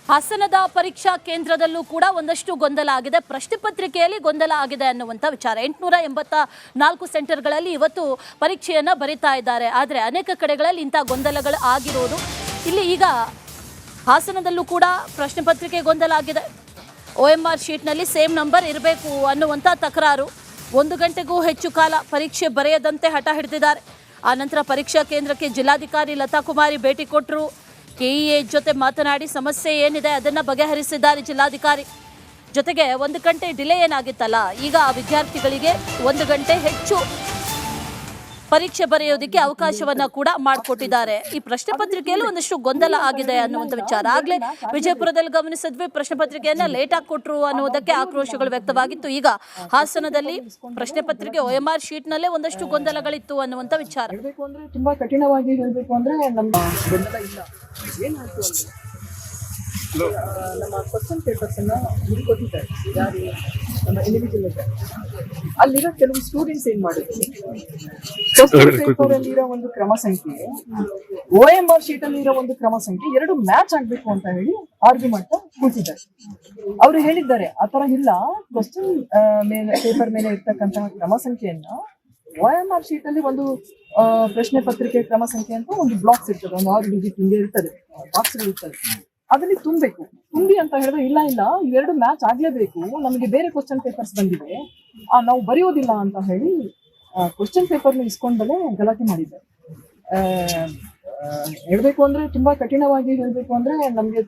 ಹಾಸನದ ಪರೀಕ್ಷಾ ಕೇಂದ್ರದಲ್ಲೂ ಕೂಡ ಒಂದಷ್ಟು ಗೊಂದಲ ಆಗಿದೆ. ಪ್ರಶ್ನೆ ಪತ್ರಿಕೆಯಲ್ಲಿ ಗೊಂದಲ ಆಗಿದೆ ಅನ್ನುವಂಥ ವಿಚಾರ. 884 ಸೆಂಟರ್ಗಳಲ್ಲಿ ಇವತ್ತು ಪರೀಕ್ಷೆಯನ್ನು ಬರೀತಾ ಇದ್ದಾರೆ. ಆದರೆ ಅನೇಕ ಕಡೆಗಳಲ್ಲಿ ಇಂಥ ಗೊಂದಲಗಳು ಆಗಿರೋದು. ಇಲ್ಲಿ ಈಗ ಹಾಸನದಲ್ಲೂ ಕೂಡ ಪ್ರಶ್ನೆ ಪತ್ರಿಕೆ ಗೊಂದಲ ಆಗಿದೆ. OMR ಶೀಟ್ನಲ್ಲಿ ಸೇಮ್ ನಂಬರ್ ಇರಬೇಕು ಅನ್ನುವಂಥ ತಕರಾರು. 1 ಗಂಟೆಗೂ ಹೆಚ್ಚು ಕಾಲ ಪರೀಕ್ಷೆ ಬರೆಯದಂತೆ ಹಠ ಹಿಡಿದಿದ್ದಾರೆ. ಆನಂತರ ಪರೀಕ್ಷಾ ಕೇಂದ್ರಕ್ಕೆ ಜಿಲ್ಲಾಧಿಕಾರಿ ಲತಾ ಕುಮಾರಿ ಭೇಟಿ ಕೊಟ್ಟರು. ಕೆಇಎ ಜೊತೆ ಮಾತನಾಡಿ ಸಮಸ್ಯೆ ಏನಿದೆ ಅದನ್ನು ಬಗೆಹರಿಸಿದ್ದಾರೆ ಜಿಲ್ಲಾಧಿಕಾರಿ. ಜೊತೆಗೆ 1 ಗಂಟೆ ಡಿಲೇ ಏನಾಗಿತ್ತಲ್ಲ, ಈಗ ವಿದ್ಯಾರ್ಥಿಗಳಿಗೆ 1 ಗಂಟೆ ಹೆಚ್ಚು ಪರೀಕ್ಷೆ ಬರೆಯೋದಕ್ಕೆ ಅವಕಾಶವನ್ನ ಕೂಡ ಮಾಡಿಕೊಟ್ಟಿದ್ದಾರೆ. ಈ ಪ್ರಶ್ನೆ ಪತ್ರಿಕೆಯಲ್ಲಿ ಒಂದಷ್ಟು ಗೊಂದಲ ಆಗಿದೆ ಅನ್ನುವಂಥ ವಿಚಾರ. ಆಗ್ಲೇ ವಿಜಯಪುರದಲ್ಲಿ ಗಮನಿಸಿದ್ವಿ, ಪ್ರಶ್ನೆ ಪತ್ರಿಕೆಯನ್ನ ಲೇಟ್ ಆಗಿ ಕೊಟ್ಟರು ಅನ್ನುವುದಕ್ಕೆ ಆಕ್ರೋಶಗಳು ವ್ಯಕ್ತವಾಗಿತ್ತು. ಈಗ ಹಾಸನದಲ್ಲಿ ಪ್ರಶ್ನೆ ಪತ್ರಿಕೆ OMR ಶೀಟ್ ನಲ್ಲೇ ಒಂದಷ್ಟು ಗೊಂದಲಗಳಿತ್ತು ಅನ್ನುವಂಥ ವಿಚಾರ. ತುಂಬಾ ಕಠಿಣವಾಗಿ ಹೇಳಬೇಕು ಅಂದ್ರೆ ನಮ್ಮ ಗೊಂದಲ ಇಲ್ಲ. ಏನಾಯ್ತು ಅಂದ್ರೆ ನಮ್ಮ ಕ್ವಶನ್ ಪೇಪರ್ಸ್ ಅನ್ನ ಕೊಟ್ಟಿದ್ದಾರೆ ಯಾರು ನಮ್ಮ ಇಂಡಿವಿಜುವಲ್. ಅಲ್ಲಿರೋ ಕೆಲವು ಸ್ಟೂಡೆಂಟ್ಸ್ ಏನ್ ಮಾಡಿದ್ರು, ಕ್ವಶನ್ ಪೇಪರ್ ಅಲ್ಲಿ ಇರೋ ಒಂದು ಕ್ರಮ ಸಂಖ್ಯೆ OMR ಶೀಟ್ ಅಲ್ಲಿ ಇರೋ ಒಂದು ಕ್ರಮ ಸಂಖ್ಯೆ ಎರಡು ಮ್ಯಾಚ್ ಆಗ್ಬೇಕು ಅಂತ ಹೇಳಿ ಆರ್ಗ್ಯೂ ಮಾಡ್ತಾ ಕೂತಿದ್ದಾರೆ. ಅವರು ಹೇಳಿದ್ದಾರೆ ಆತರ ಇಲ್ಲ, ಕ್ವಶನ್ ಮೇಲೆ ಪೇಪರ್ ಮೇಲೆ ಇರ್ತಕ್ಕಂತಹ ಕ್ರಮ ಸಂಖ್ಯೆಯನ್ನ OMR ಶೀಟ್ ಅಲ್ಲಿ ಒಂದು ಪ್ರಶ್ನೆ ಪತ್ರಿಕೆ ಕ್ರಮ ಸಂಖ್ಯೆ ಅಂತ ಒಂದು ಬ್ಲಾಕ್ಸ್ ಇರ್ತದೆ, ಒಂದು 6 ಡಿಜಿಟ್ ಹಿಂಗೆ ಇರ್ತದೆ, ಬಾಕ್ಸ್ಗಳು ಇರ್ತದೆ, ಅದರಲ್ಲಿ ತುಂಬಿ ಅಂತ ಹೇಳಿದ್ರೆ ಇಲ್ಲ ಇವೆರಡು ಮ್ಯಾಚ್ ಆಗ್ಲೇಬೇಕು, ನಮಗೆ ಬೇರೆ ಕ್ವಶನ್ ಪೇಪರ್ಸ್ ಬಂದಿದೆ, ನಾವು ಬರೆಯೋದಿಲ್ಲ ಅಂತ ಹೇಳಿ ಕ್ವಶನ್ ಪೇಪರ್ನ ಇಸ್ಕೊಂಡಲೇ ಗಲಾಟೆ ಮಾಡಿದ್ದಾರೆ. ಹೇಳ್ಬೇಕು ಅಂದ್ರೆ ತುಂಬಾ ಕಠಿಣವಾಗಿ ಹೇಳ್ಬೇಕು ಅಂದ್ರೆ ನಮ್ಗೆ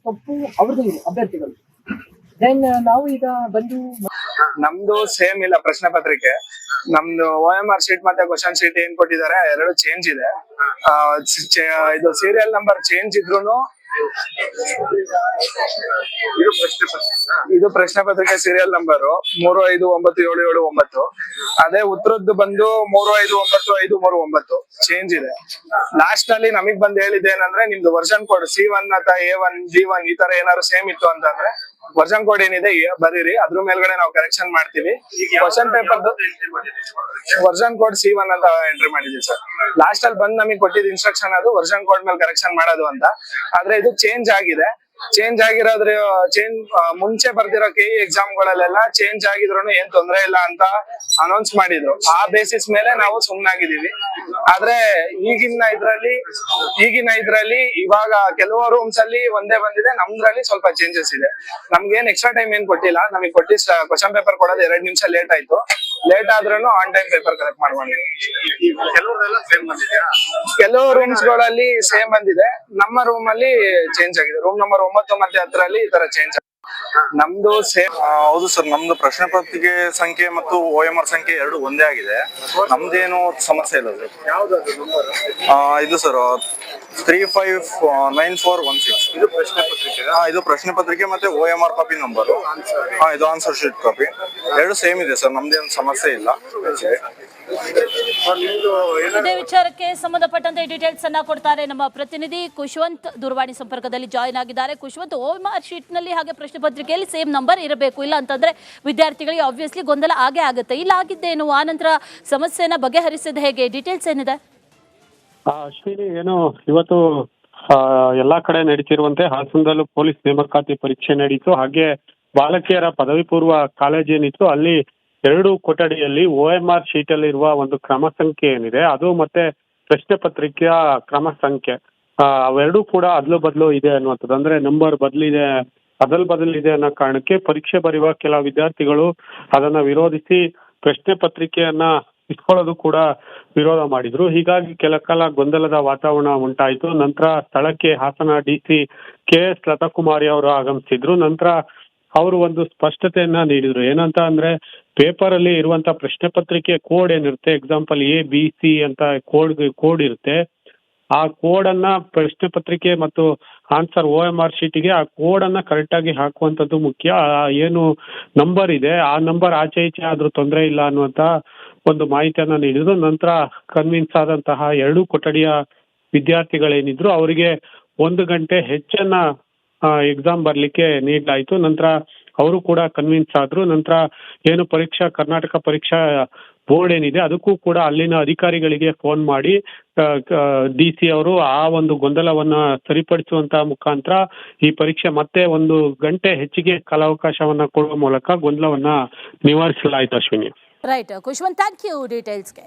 ತಪ್ಪು ಅವ್ರದ್ದು ಇದೆ ಅಭ್ಯರ್ಥಿಗಳು. ದೆನ್ ನಾವು ಈಗ ಬಂದು ನಮ್ದು ಸೇಮ್ ಇಲ್ಲ ಪ್ರಶ್ನೆ ಪತ್ರಿಕೆ. ನಮ್ದು OMR ಶೀಟ್ ಮತ್ತೆ ಕ್ವಶನ್ ಶೀಟ್ ಏನ್ ಕೊಟ್ಟಿದ್ದಾರೆ ಎರಡು ಚೇಂಜ್ ಇದೆ. ಇದು ಸೀರಿಯಲ್ ನಂಬರ್ ಚೇಂಜ್ ಇದ್ರೂನು ಇದು ಪ್ರಶ್ನೆ ಪತ್ರಿಕೆ ಸೀರಿಯಲ್ ನಂಬರ್ 359779. ಅದೇ ಉತ್ತರದ್ದು ಬಂದು 359539 ಚೇಂಜ್ ಇದೆ. ಲಾಸ್ಟ್ ನಲ್ಲಿ ನಮಗ್ ಬಂದ್ ಹೇಳಿದೆ ಏನಂದ್ರೆ ನಿಮ್ದು ವರ್ಷನ್ ಕೋಡ್ C1 ಅಥವಾ A1 B1 ಈ ತರ ಏನಾದ್ರು ಸೇಮ್ ಇತ್ತು ಅಂತಂದ್ರೆ ವರ್ಷನ್ ಕೋಡ್ ಏನಿದೆ ಬರೀರಿ, ಅದ್ರ ಮೇಲ್ಗಡೆ ನಾವು ಕರೆಕ್ಷನ್ ಮಾಡ್ತೀವಿ. Question paper version code C1 ಅಂತ ಎಂಟ್ರಿ ಮಾಡಿದೀವಿ ಸರ್. ಲಾಸ್ಟ್ ಅಲ್ಲಿ ಬಂದ್ ನಮಗೆ ಕೊಟ್ಟಿದ್ ಇನ್ಸ್ಟ್ರಕ್ಷನ್ ಅದು ವರ್ಷನ್ ಕೋಡ್ ಮೇಲೆ ಕರೆಕ್ಷನ್ ಮಾಡೋದು ಅಂತ. ಆದ್ರೆ ಇದು ಚೇಂಜ್ ಆಗಿದೆ. ಚೇಂಜ್ ಆಗಿರೋದ್ರ ಮುಂಚೆ ಬರ್ದಿರೋ KE ಎಕ್ಸಾಮ್ ಗಳಲ್ಲೆಲ್ಲ ಚೇಂಜ್ ಆಗಿದ್ರು ಏನ್ ತೊಂದ್ರೆ ಇಲ್ಲ ಅಂತ ಅನೌನ್ಸ್ ಮಾಡಿದ್ರು. ಆ ಬೇಸಿಸ್ ಮೇಲೆ ನಾವು ಸುಮ್ನಾಗಿದೀವಿ. ಆದ್ರೆ ಈಗಿನ ಇದ್ರಲ್ಲಿ ಇವಾಗ ಕೆಲವು ರೂಮ್ಸ್ ಅಲ್ಲಿ ಒಂದೇ ಬಂದಿದೆ, ನಮ್ದ್ರಲ್ಲಿ ಸ್ವಲ್ಪ ಚೇಂಜಸ್ ಇದೆ. ನಮ್ಗೇನ್ ಎಕ್ಸ್ಟ್ರಾ ಟೈಮ್ ಏನ್ ಕೊಟ್ಟಿಲ್ಲ, ನಮಗೆ ಕೊಟ್ಟಿ ಕ್ವಶನ್ ಪೇಪರ್ ಕೊಡೋದು 2 ನಿಮಿಷ ಲೇಟ್ ಆಯ್ತು. ಲೇಟ್ ಆದ್ರೂ ಆನ್ ಟೈಮ್ ಪೇಪರ್ ಕಲೆಕ್ಟ್ ಮಾಡ್ಕೊಂಡಿದ್ದೀವಿ. ಕೆಲವು ರೂಮ್ಸ್ ಗಳಲ್ಲಿ ಸೇಮ್ ಬಂದಿದೆ, ನಮ್ಮ ರೂಮ್ ಅಲ್ಲಿ ಚೇಂಜ್ ಆಗಿದೆ. ರೂಮ್ ನಂಬರ್ 9 ಮತ್ತೆ 10ರಲ್ಲಿ ಈ ತರ ಚೇಂಜ್. ನಮ್ದು ಸೇಮ್. ಹೌದು ಸರ್, ನಮ್ದು ಪ್ರಶ್ನೆ ಪತ್ರಿಕೆ ಸಂಖ್ಯೆ ಮತ್ತು OMR ಸಂಖ್ಯೆ ಎರಡು ಒಂದೇ ಆಗಿದೆ. ನಮ್ದೇನು ಸಮಸ್ಯೆ ಇಲ್ಲ ಸರ್. ಇದು ಸರ್ 359416. ಇದು ಪ್ರಶ್ನೆ ಪತ್ರಿಕೆ. ಇದು ಪ್ರಶ್ನೆ ಪತ್ರಿಕೆ ಮತ್ತೆ OMR ಕಾಪಿ ನಂಬರ್. ಇದು ಆನ್ಸರ್ ಶೀಟ್ ಕಾಪಿ ಎರಡು ಸೇಮ್ ಇದೆ ಸರ್. ನಮ್ದೇನು ಸಮಸ್ಯೆ ಇಲ್ಲ. ಇದೇ ವಿಚಾರಕ್ಕೆ ಸಂಬಂಧಪಟ್ಟಂತೆ ಡೀಟೇಲ್ಸ್ ಅನ್ನ ಕೊಡ್ತಾರೆ ನಮ್ಮ ಪ್ರತಿನಿಧಿ ಖುಷ್ವಂತ್. ದೂರವಾಣಿ ಸಂಪರ್ಕದಲ್ಲಿ ಜಾಯಿನ್ ಆಗಿದ್ದಾರೆ. ಖುಷ್ವಂತ್, OMR ಶೀಟ್ ನಲ್ಲಿ ಹಾಗೆ ಪ್ರಶ್ನೆ ಪತ್ರಿಕೆಯಲ್ಲಿ ಸೇಮ್ ನಂಬರ್ ಇರಬೇಕು, ಇಲ್ಲ ಅಂತಂದ್ರೆ ವಿದ್ಯಾರ್ಥಿಗಳಿಗೆ ಆಬ್ವಿಯಸ್ಲಿ ಗೊಂದಲ ಆಗೇ ಆಗುತ್ತೆ. ಇಲ್ಲ ಆಗಿದ್ದೇನು, ಆ ನಂತರ ಸಮಸ್ಯೆನ ಬಗೆಹರಿಸಿದ ಹೇಗೆ, ಡೀಟೇಲ್ಸ್ ಏನಿದೆ? ಅಶ್ವಿನಿ, ಏನು ಇವತ್ತು ಎಲ್ಲಾ ಕಡೆ ನಡೀತಿರುವಂತೆ ಹಾಸನದಲ್ಲೂ ಪೊಲೀಸ್ ನೇಮಕಾತಿ ಪರೀಕ್ಷೆ ನಡೀತು. ಹಾಗೆ ಬಾಲಕಿಯರ ಪದವಿ ಪೂರ್ವ ಕಾಲೇಜ್ ಏನಿತ್ತು ಅಲ್ಲಿ 2 ಕೊಠಡಿಯಲ್ಲಿ OMR ಶೀಟ್ ಅಲ್ಲಿ ಇರುವ ಒಂದು ಕ್ರಮ ಸಂಖ್ಯೆ ಏನಿದೆ ಅದು ಮತ್ತೆ ಪ್ರಶ್ನೆ ಪತ್ರಿಕೆಯ ಕ್ರಮ ಸಂಖ್ಯೆ ಅವೆರಡೂ ಕೂಡ ಅದಲು ಬದಲು ಇದೆ ಅನ್ನುವಂಥದ್ದು. ಅಂದ್ರೆ ನಂಬರ್ ಬದಲಿದೆ, ಬದಲಿದೆ ಅನ್ನೋ ಕಾರಣಕ್ಕೆ ಪರೀಕ್ಷೆ ಬರೆಯುವ ಕೆಲ ವಿದ್ಯಾರ್ಥಿಗಳು ಅದನ್ನ ವಿರೋಧಿಸಿ ಪ್ರಶ್ನೆ ಪತ್ರಿಕೆಯನ್ನ ಇಸ್ಕೊಳ್ಳೋದು ಕೂಡ ವಿರೋಧ ಮಾಡಿದ್ರು. ಹೀಗಾಗಿ ಕೆಲ ಕಾಲ ಗೊಂದಲದ ವಾತಾವರಣ ಉಂಟಾಯಿತು. ನಂತರ ಸ್ಥಳಕ್ಕೆ ಹಾಸನ DC KS ಲತಾ ಕುಮಾರಿ ಅವರು ಆಗಮಿಸಿದ್ರು. ನಂತರ ಅವರು ಒಂದು ಸ್ಪಷ್ಟತೆಯನ್ನ ನೀಡಿದ್ರು. ಏನಂತ ಅಂದ್ರೆ ಪೇಪರ್ ಅಲ್ಲಿ ಇರುವಂತ ಪ್ರಶ್ನೆ ಪತ್ರಿಕೆ ಕೋಡ್ ಏನಿರುತ್ತೆ, ಎಕ್ಸಾಂಪಲ್ ABC ಅಂತ ಕೋಡ್ ಇರುತ್ತೆ. ಆ ಕೋಡ್ ಅನ್ನ ಪ್ರಶ್ನೆ ಪತ್ರಿಕೆ ಮತ್ತು ಆನ್ಸರ್ OMR ಶೀಟಿಗೆ ಆ ಕೋಡ್ ಅನ್ನ ಕರೆಕ್ಟ್ ಆಗಿ ಹಾಕುವಂತದ್ದು ಮುಖ್ಯ. ಏನು ನಂಬರ್ ಇದೆ ಆ ನಂಬರ್ ಆಚೆ ಈಚೆ ಆದ್ರೂ ತೊಂದರೆ ಇಲ್ಲ ಅನ್ನುವಂತ ಒಂದು ಮಾಹಿತಿಯನ್ನ ನೀಡಿದ್ರು. ನಂತರ ಕನ್ವಿನ್ಸ್ ಆದಂತಹ 2 ಕೊಠಡಿಯ ವಿದ್ಯಾರ್ಥಿಗಳೇನಿದ್ರು ಅವರಿಗೆ 1 ಗಂಟೆ ಹೆಚ್ಚನ್ನ ಎಕ್ಸಾಮ್ ಬರ್ಲಿಕ್ಕೆ ನೀಡಲಾಯಿತು. ನಂತರ ಅವರು ಕೂಡ ಕನ್ವಿನ್ಸ್ ಆದ್ರು. ನಂತರ ಏನು ಕರ್ನಾಟಕ ಪರೀಕ್ಷಾ ಬೋರ್ಡ್ ಏನಿದೆ ಅದಕ್ಕೂ ಕೂಡ ಅಲ್ಲಿನ ಅಧಿಕಾರಿಗಳಿಗೆ ಫೋನ್ ಮಾಡಿ DC ಅವರು ಆ ಒಂದು ಗೊಂದಲವನ್ನ ಸರಿಪಡಿಸುವಂತ ಮುಖಾಂತರ ಈ ಪರೀಕ್ಷೆ ಮತ್ತೆ 1 ಗಂಟೆ ಹೆಚ್ಚಿಗೆ ಕಾಲಾವಕಾಶವನ್ನ ಕೊಡುವ ಮೂಲಕ ಗೊಂದಲವನ್ನ ನಿವಾರಿಸಲಾಯಿತು. Ashwini. Right Khushwant, thank you ಡೀಟೇಲ್ಸ್ಗೆ.